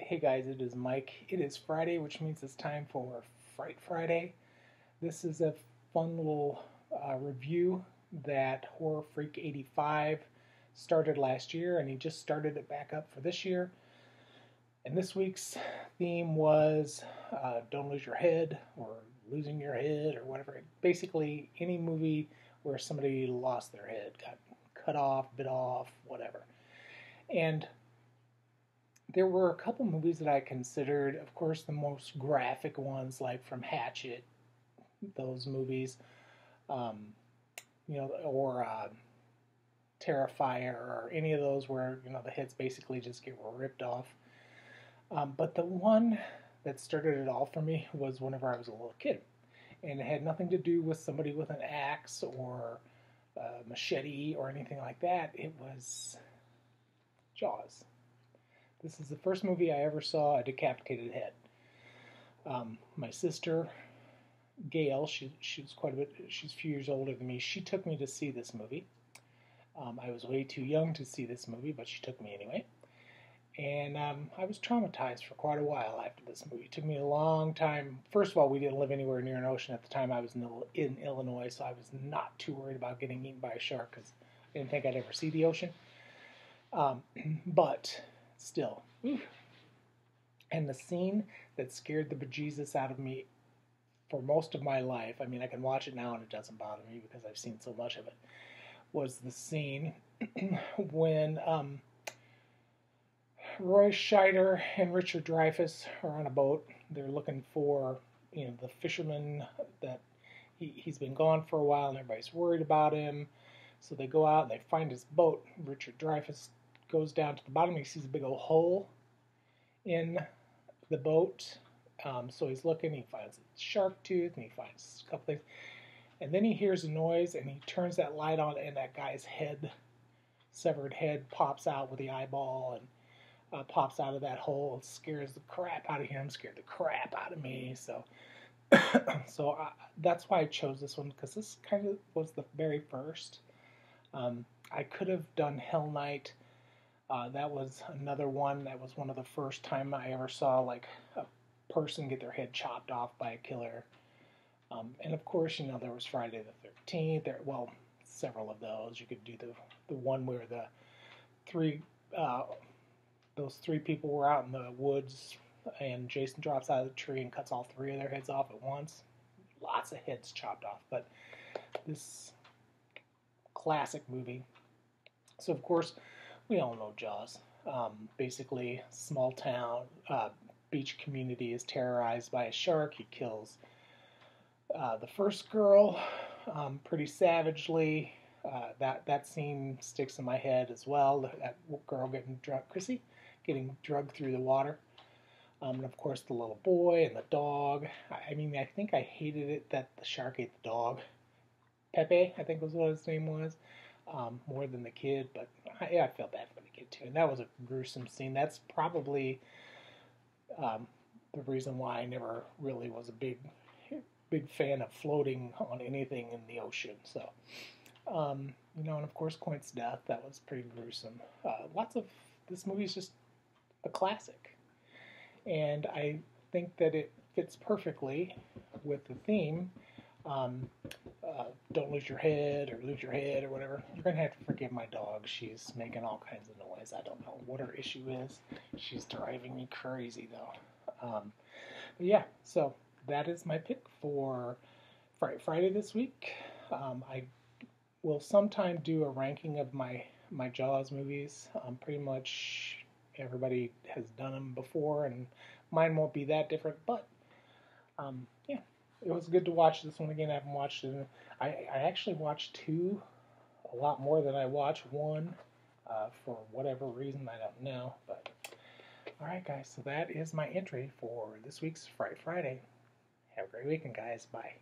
Hey guys, it is Mike. It is Friday, which means it's time for Fright Friday. This is a fun little review that HorrorFreak85 started last year, and he just started it back up for this year. And this week's theme was Don't Lose Your Head, or Losing Your Head, or whatever. Basically, any movie where somebody lost their head, got cut off, bit off, whatever. And there were a couple movies that I considered, of course, the most graphic ones, like from Hatchet, those movies, um, or Terrifier, or any of those where the heads basically just get ripped off. But the one that started it all for me was whenever I was a little kid, and it had nothing to do with somebody with an axe or a machete or anything like that. It was Jaws. This is the first movie I ever saw a decapitated head. My sister, Gail, she's quite a bit, she's a few years older than me. She took me to see this movie. I was way too young to see this movie, but she took me anyway. And I was traumatized for quite a while after this movie. It took me a long time. First of all, we didn't live anywhere near an ocean at the time. I was in Illinois, so I was not too worried about getting eaten by a shark because I didn't think I'd ever see the ocean. But still. And the scene that scared the bejesus out of me for most of my life, I mean, I can watch it now and it doesn't bother me because I've seen so much of it, was the scene when Roy Scheider and Richard Dreyfuss are on a boat. They're looking for, the fisherman that he's been gone for a while and everybody's worried about him. So they go out and they find his boat. Richard Dreyfuss goes down to the bottom. He sees a big old hole in the boat. So he's looking. He finds a shark tooth and he finds a couple things. And then he hears a noise and he turns that light on and that guy's head, severed head, pops out with the eyeball and pops out of that hole. It scares the crap out of him, scared the crap out of me. So, that's why I chose this one, because this kind of was the very first. I could have done Hell Night. That was another one. That was one of the first time I ever saw like a person get their head chopped off by a killer. And of course, there was Friday the 13th. Well, several of those. You could do the one where those three people were out in the woods, and Jason drops out of the tree and cuts all three of their heads off at once. Lots of heads chopped off, but this classic movie. So of course, we all know Jaws. Basically, small town, beach community is terrorized by a shark. He kills the first girl pretty savagely. That scene sticks in my head as well. That girl getting drugged, Chrissy, getting drugged through the water. And of course, the little boy and the dog. I mean, I think I hated it that the shark ate the dog. Pepe, I think was what his name was. More than the kid, but I felt bad for the kid too. And that was a gruesome scene. That's probably the reason why I never really was a big fan of floating on anything in the ocean. So, and of course, Quint's death, that was pretty gruesome. This movie's just a classic. And I think that it fits perfectly with the theme. Don't lose your head, or lose your head, or whatever. You're going to have to forgive my dog. She's making all kinds of noise. I don't know what her issue is. She's driving me crazy, though. But yeah, so that is my pick for Fright Friday this week. I will sometime do a ranking of my Jaws movies. Pretty much everybody has done them before, and mine won't be that different, but yeah. It was good to watch this one again. I haven't watched it. I actually watched two a lot more than I watched one for whatever reason. I don't know. But alright, guys. So that is my entry for this week's Fright Friday. Have a great weekend, guys. Bye.